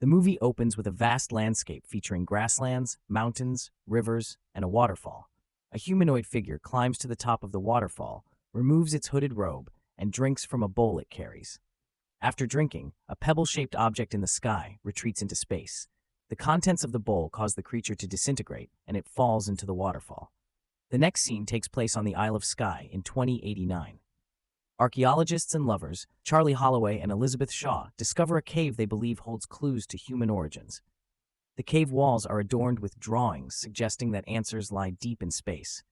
The movie opens with a vast landscape featuring grasslands, mountains, rivers, and a waterfall. A humanoid figure climbs to the top of the waterfall, removes its hooded robe, and drinks from a bowl it carries. After drinking, a pebble-shaped object in the sky retreats into space. The contents of the bowl cause the creature to disintegrate, and it falls into the waterfall. The next scene takes place on the Isle of Skye in 2089. Archaeologists and lovers, Charlie Holloway and Elizabeth Shaw, discover a cave they believe holds clues to human origins. The cave walls are adorned with drawings suggesting that answers lie deep in space.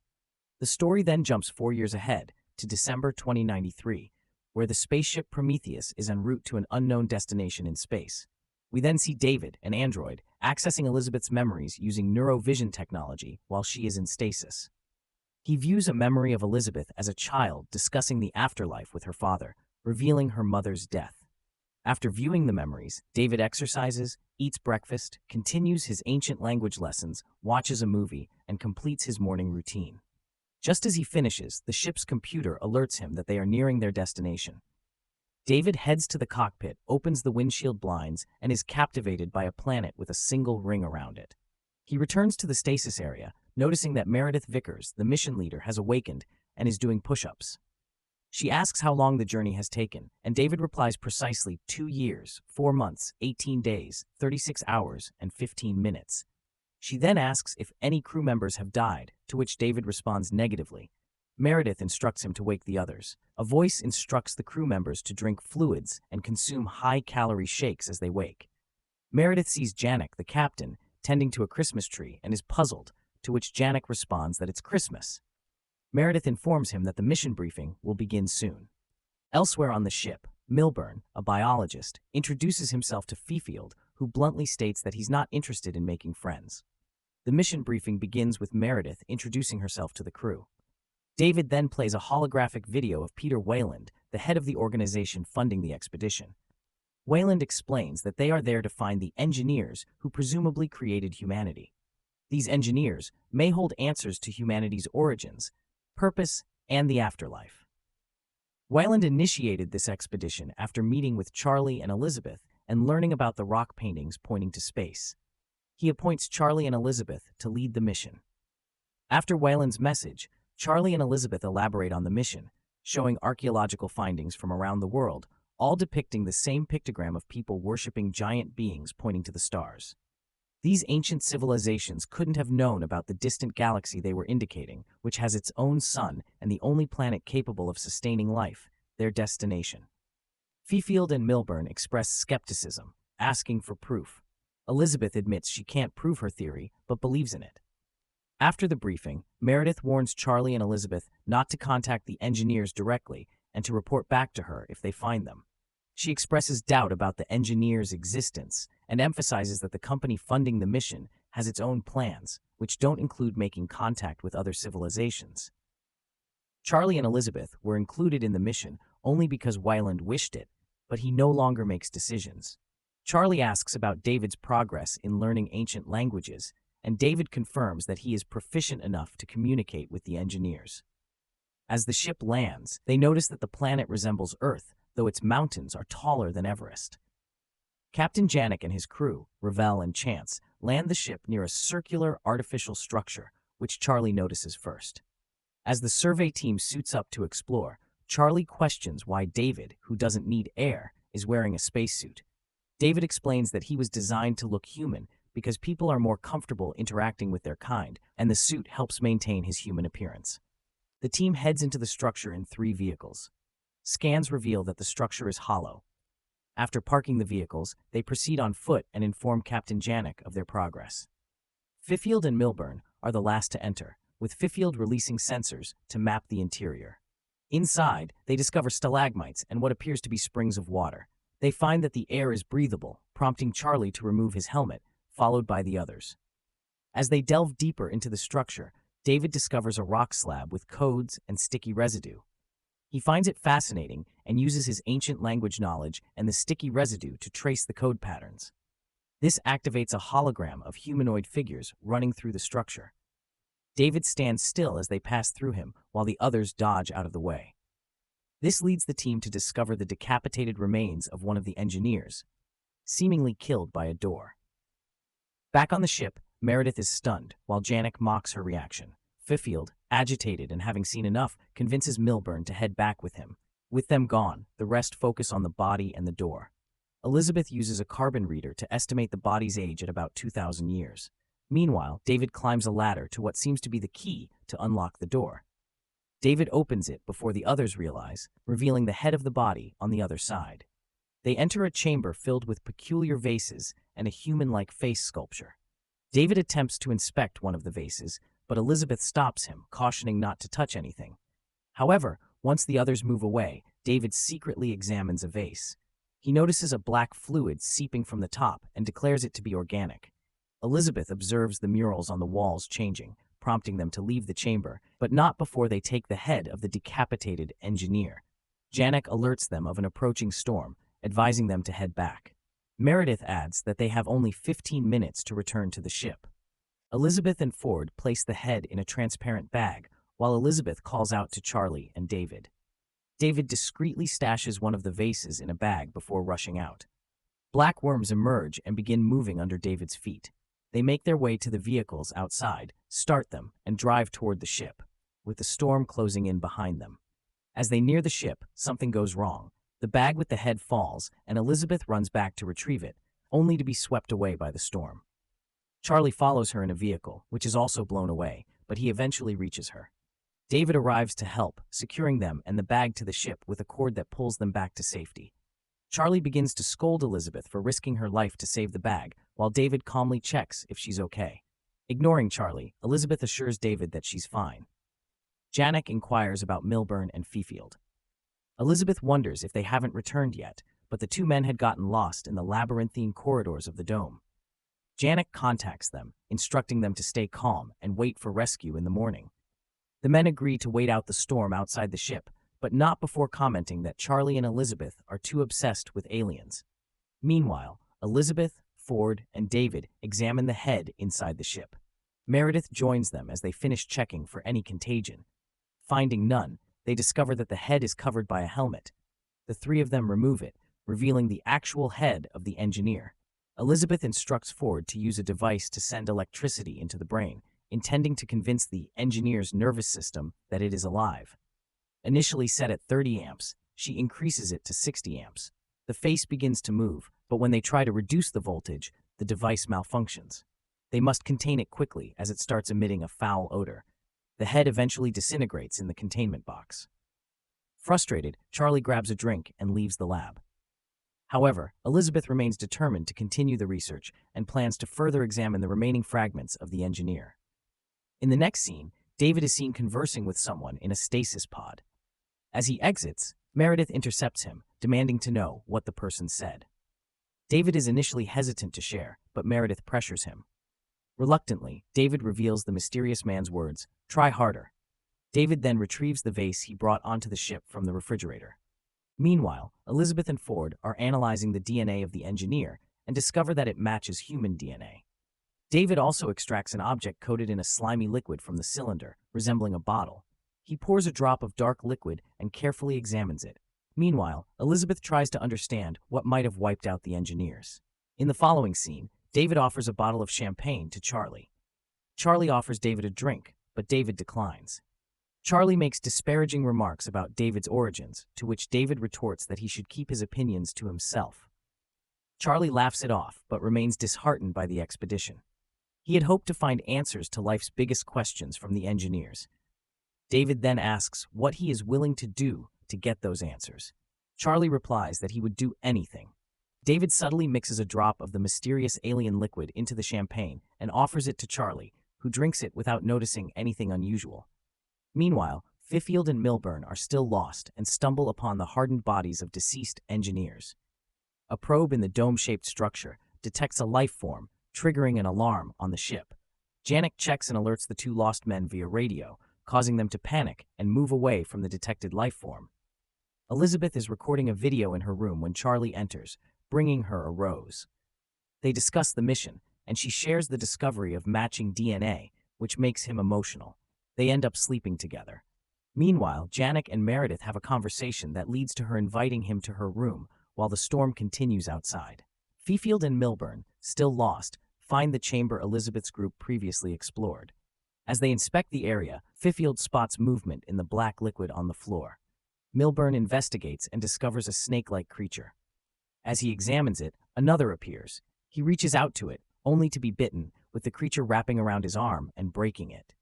The story then jumps 4 years ahead, to December 2093, where the spaceship Prometheus is en route to an unknown destination in space. We then see David, an android, accessing Elizabeth's memories using neurovision technology while she is in stasis. He views a memory of Elizabeth as a child discussing the afterlife with her father, revealing her mother's death. After viewing the memories, David exercises, eats breakfast, continues his ancient language lessons, watches a movie, and completes his morning routine. Just as he finishes, the ship's computer alerts him that they are nearing their destination. David heads to the cockpit, opens the windshield blinds, and is captivated by a planet with a single ring around it. He returns to the stasis area, noticing that Meredith Vickers, the mission leader, has awakened and is doing push-ups. She asks how long the journey has taken, and David replies precisely 2 years, 4 months, 18 days, 36 hours, and 15 minutes. She then asks if any crew members have died, to which David responds negatively. Meredith instructs him to wake the others. A voice instructs the crew members to drink fluids and consume high-calorie shakes as they wake. Meredith sees Janek, the captain, tending to a Christmas tree and is puzzled, to which Janek responds that it's Christmas. Meredith informs him that the mission briefing will begin soon. Elsewhere on the ship, Milburn, a biologist, introduces himself to Fifield, who bluntly states that he's not interested in making friends. The mission briefing begins with Meredith introducing herself to the crew. David then plays a holographic video of Peter Wayland, the head of the organization funding the expedition. Wayland explains that they are there to find the engineers who presumably created humanity. These engineers may hold answers to humanity's origins, purpose, and the afterlife. Wayland initiated this expedition after meeting with Charlie and Elizabeth and learning about the rock paintings pointing to space. He appoints Charlie and Elizabeth to lead the mission. After Wayland's message, Charlie and Elizabeth elaborate on the mission, showing archaeological findings from around the world, all depicting the same pictogram of people worshipping giant beings pointing to the stars. These ancient civilizations couldn't have known about the distant galaxy they were indicating, which has its own sun and the only planet capable of sustaining life, their destination. Fifield and Milburn express skepticism, asking for proof. Elizabeth admits she can't prove her theory, but believes in it. After the briefing, Meredith warns Charlie and Elizabeth not to contact the engineers directly and to report back to her if they find them. She expresses doubt about the engineers' existence and emphasizes that the company funding the mission has its own plans, which don't include making contact with other civilizations. Charlie and Elizabeth were included in the mission only because Wayland wished it, but he no longer makes decisions. Charlie asks about David's progress in learning ancient languages, and David confirms that he is proficient enough to communicate with the engineers. As the ship lands, they notice that the planet resembles Earth, though its mountains are taller than Everest. Captain Janek and his crew, Ravel and Chance, land the ship near a circular artificial structure, which Charlie notices first. As the survey team suits up to explore, Charlie questions why David, who doesn't need air, is wearing a spacesuit. David explains that he was designed to look human because people are more comfortable interacting with their kind, and the suit helps maintain his human appearance. The team heads into the structure in 3 vehicles. Scans reveal that the structure is hollow. After parking the vehicles, they proceed on foot and inform Captain Janek of their progress. Fifield and Milburn are the last to enter, with Fifield releasing sensors to map the interior. Inside, they discover stalagmites and what appears to be springs of water. They find that the air is breathable, prompting Charlie to remove his helmet, followed by the others. As they delve deeper into the structure, David discovers a rock slab with codes and sticky residue. He finds it fascinating and uses his ancient language knowledge and the sticky residue to trace the code patterns. This activates a hologram of humanoid figures running through the structure. David stands still as they pass through him, while the others dodge out of the way. This leads the team to discover the decapitated remains of one of the engineers. seemingly killed by a door. Back on the ship, Meredith is stunned, while Janek mocks her reaction. Fifield, agitated and having seen enough, convinces Milburn to head back with him. With them gone, the rest focus on the body and the door. Elizabeth uses a carbon reader to estimate the body's age at about 2,000 years. Meanwhile, David climbs a ladder to what seems to be the key to unlock the door. David opens it before the others realize, revealing the head of the body on the other side. They enter a chamber filled with peculiar vases and a human-like face sculpture. David attempts to inspect one of the vases, but Elizabeth stops him, cautioning not to touch anything. However, once the others move away, David secretly examines a vase. He notices a black fluid seeping from the top and declares it to be organic. Elizabeth observes the murals on the walls changing, prompting them to leave the chamber, but not before they take the head of the decapitated engineer. Janek alerts them of an approaching storm, advising them to head back. Meredith adds that they have only 15 minutes to return to the ship. Elizabeth and Ford place the head in a transparent bag, while Elizabeth calls out to Charlie and David. David discreetly stashes one of the vases in a bag before rushing out. Black worms emerge and begin moving under David's feet. They make their way to the vehicles outside, start them, and drive toward the ship, with the storm closing in behind them. As they near the ship, something goes wrong. The bag with the head falls, and Elizabeth runs back to retrieve it, only to be swept away by the storm. Charlie follows her in a vehicle, which is also blown away, but he eventually reaches her. David arrives to help, securing them and the bag to the ship with a cord that pulls them back to safety. Charlie begins to scold Elizabeth for risking her life to save the bag, while David calmly checks if she's okay. Ignoring Charlie, Elizabeth assures David that she's fine. Janek inquires about Milburn and Fifield. Elizabeth wonders if they haven't returned yet, but the two men had gotten lost in the labyrinthine corridors of the dome. Janek contacts them, instructing them to stay calm and wait for rescue in the morning. The men agree to wait out the storm outside the ship, but not before commenting that Charlie and Elizabeth are too obsessed with aliens. Meanwhile, Elizabeth, Ford, and David examine the head inside the ship. Meredith joins them as they finish checking for any contagion. Finding none, they discover that the head is covered by a helmet. The three of them remove it, revealing the actual head of the engineer. Elizabeth instructs Ford to use a device to send electricity into the brain, intending to convince the engineer's nervous system that it is alive. Initially set at 30 amps, she increases it to 60 amps. The face begins to move, but when they try to reduce the voltage, the device malfunctions. They must contain it quickly as it starts emitting a foul odor. The head eventually disintegrates in the containment box. Frustrated, Charlie grabs a drink and leaves the lab. However, Elizabeth remains determined to continue the research and plans to further examine the remaining fragments of the engineer. In the next scene, David is seen conversing with someone in a stasis pod. As he exits, Meredith intercepts him, demanding to know what the person said. David is initially hesitant to share, but Meredith pressures him. Reluctantly, David reveals the mysterious man's words, "Try harder." David then retrieves the vase he brought onto the ship from the refrigerator. Meanwhile, Elizabeth and Ford are analyzing the DNA of the engineer and discover that it matches human DNA. David also extracts an object coated in a slimy liquid from the cylinder, resembling a bottle. He pours a drop of dark liquid and carefully examines it. Meanwhile, Elizabeth tries to understand what might have wiped out the engineers. In the following scene, David offers a bottle of champagne to Charlie. Charlie offers David a drink, but David declines. Charlie makes disparaging remarks about David's origins, to which David retorts that he should keep his opinions to himself. Charlie laughs it off, but remains disheartened by the expedition. He had hoped to find answers to life's biggest questions from the engineers. David then asks what he is willing to do to get those answers. Charlie replies that he would do anything. David subtly mixes a drop of the mysterious alien liquid into the champagne and offers it to Charlie, who drinks it without noticing anything unusual. Meanwhile, Fifield and Milburn are still lost and stumble upon the hardened bodies of deceased engineers. A probe in the dome-shaped structure detects a life form, triggering an alarm on the ship. Janek checks and alerts the two lost men via radio, causing them to panic and move away from the detected life form. Elizabeth is recording a video in her room when Charlie enters, bringing her a rose. They discuss the mission, and she shares the discovery of matching DNA, which makes him emotional. They end up sleeping together. Meanwhile, Janek and Meredith have a conversation that leads to her inviting him to her room while the storm continues outside. Fifield and Milburn, still lost, find the chamber Elizabeth's group previously explored. As they inspect the area, Fifield spots movement in the black liquid on the floor. Milburn investigates and discovers a snake-like creature. As he examines it, another appears. He reaches out to it, only to be bitten, with the creature wrapping around his arm and breaking it.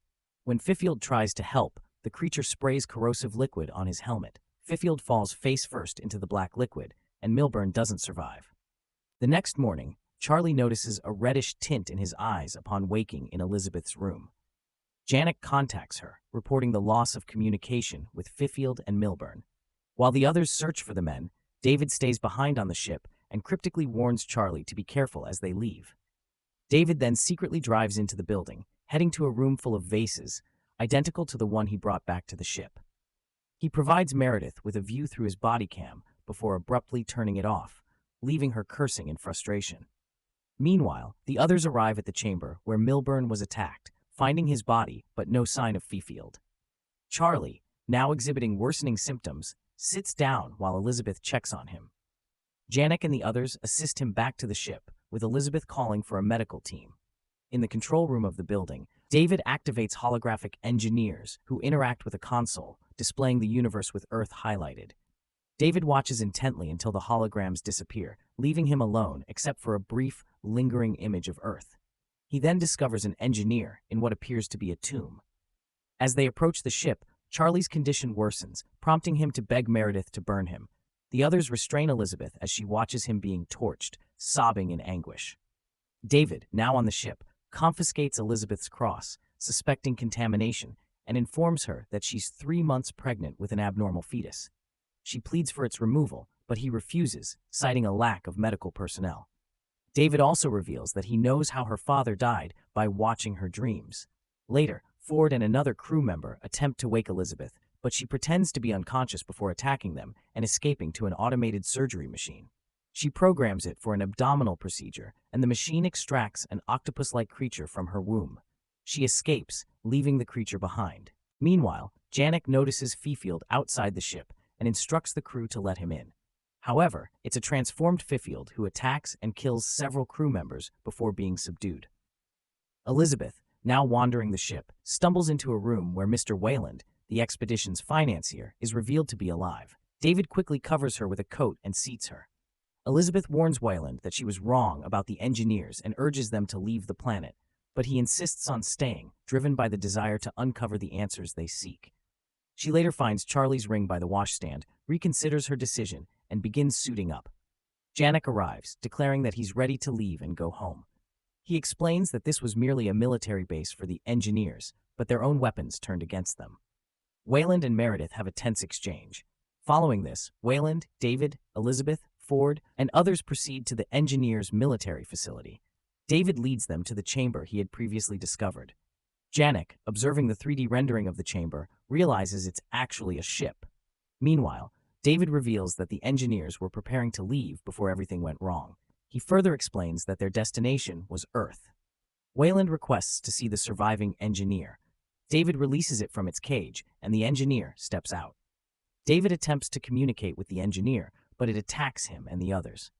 When Fifield tries to help, the creature sprays corrosive liquid on his helmet. Fifield falls face first into the black liquid, and Milburn doesn't survive. The next morning, Charlie notices a reddish tint in his eyes upon waking in Elizabeth's room. Janek contacts her, reporting the loss of communication with Fifield and Milburn. While the others search for the men, David stays behind on the ship and cryptically warns Charlie to be careful as they leave. David then secretly drives into the building, heading to a room full of vases, identical to the one he brought back to the ship. He provides Meredith with a view through his body cam before abruptly turning it off, leaving her cursing in frustration. Meanwhile, the others arrive at the chamber where Milburn was attacked, finding his body but no sign of Fifield. Charlie, now exhibiting worsening symptoms, sits down while Elizabeth checks on him. Janek and the others assist him back to the ship, with Elizabeth calling for a medical team. In the control room of the building, David activates holographic engineers who interact with a console, displaying the universe with Earth highlighted. David watches intently until the holograms disappear, leaving him alone except for a brief, lingering image of Earth. He then discovers an engineer in what appears to be a tomb. As they approach the ship, Charlie's condition worsens, prompting him to beg Meredith to burn him. The others restrain Elizabeth as she watches him being torched, sobbing in anguish. David, now on the ship, confiscates Elizabeth's cross, suspecting contamination, and informs her that she's 3 months pregnant with an abnormal fetus. She pleads for its removal, but he refuses, citing a lack of medical personnel. David also reveals that he knows how her father died by watching her dreams. Later, Ford and another crew member attempt to wake Elizabeth, but she pretends to be unconscious before attacking them and escaping to an automated surgery machine. She programs it for an abdominal procedure, and the machine extracts an octopus-like creature from her womb. She escapes, leaving the creature behind. Meanwhile, Janek notices Fifield outside the ship and instructs the crew to let him in. However, it's a transformed Fifield who attacks and kills several crew members before being subdued. Elizabeth, now wandering the ship, stumbles into a room where Mr. Wayland, the expedition's financier, is revealed to be alive. David quickly covers her with a coat and seats her. Elizabeth warns Wayland that she was wrong about the engineers and urges them to leave the planet, but he insists on staying, driven by the desire to uncover the answers they seek. She later finds Charlie's ring by the washstand, reconsiders her decision, and begins suiting up. Janek arrives, declaring that he's ready to leave and go home. He explains that this was merely a military base for the engineers, but their own weapons turned against them. Wayland and Meredith have a tense exchange. Following this, Wayland, David, Elizabeth, Ford, and others proceed to the engineers' military facility. David leads them to the chamber he had previously discovered. Janek, observing the 3D rendering of the chamber, realizes it's actually a ship. Meanwhile, David reveals that the engineers were preparing to leave before everything went wrong. He further explains that their destination was Earth. Wayland requests to see the surviving engineer. David releases it from its cage, and the engineer steps out. David attempts to communicate with the engineer, but it attacks him and the others.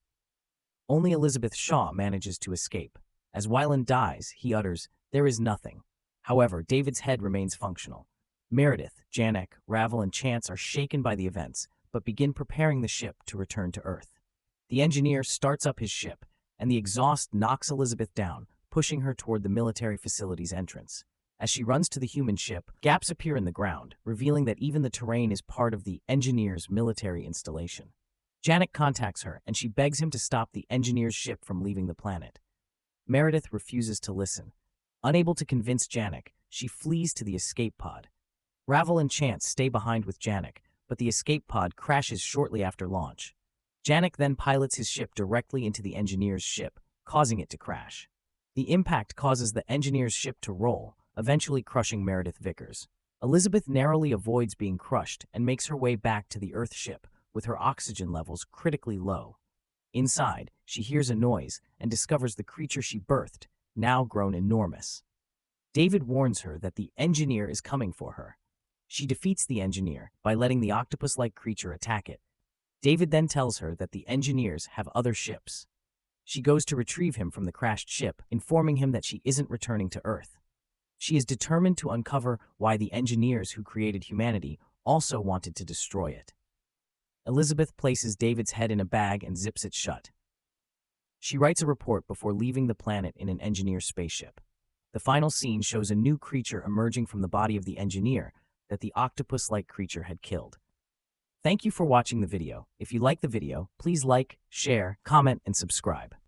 Only Elizabeth Shaw manages to escape. As Wayland dies, he utters, "There is nothing." However, David's head remains functional. Meredith, Janek, Ravel, and Chance are shaken by the events, but begin preparing the ship to return to Earth. The engineer starts up his ship, and the exhaust knocks Elizabeth down, pushing her toward the military facility's entrance. As she runs to the human ship, gaps appear in the ground, revealing that even the terrain is part of the engineer's military installation. Janek contacts her, and she begs him to stop the engineer's ship from leaving the planet. Meredith refuses to listen. Unable to convince Janek, she flees to the escape pod. Ravel and Chance stay behind with Janek, but the escape pod crashes shortly after launch. Janek then pilots his ship directly into the engineer's ship, causing it to crash. The impact causes the engineer's ship to roll, eventually crushing Meredith Vickers. Elizabeth narrowly avoids being crushed and makes her way back to the Earth ship, with her oxygen levels critically low. Inside, she hears a noise and discovers the creature she birthed, now grown enormous. David warns her that the engineer is coming for her. She defeats the engineer by letting the octopus-like creature attack it. David then tells her that the engineers have other ships. She goes to retrieve him from the crashed ship, informing him that she isn't returning to Earth. She is determined to uncover why the engineers who created humanity also wanted to destroy it. Elizabeth places David's head in a bag and zips it shut. She writes a report before leaving the planet in an engineer spaceship. The final scene shows a new creature emerging from the body of the engineer that the octopus-like creature had killed. Thank you for watching the video. If you like the video, please like, share, comment, and subscribe.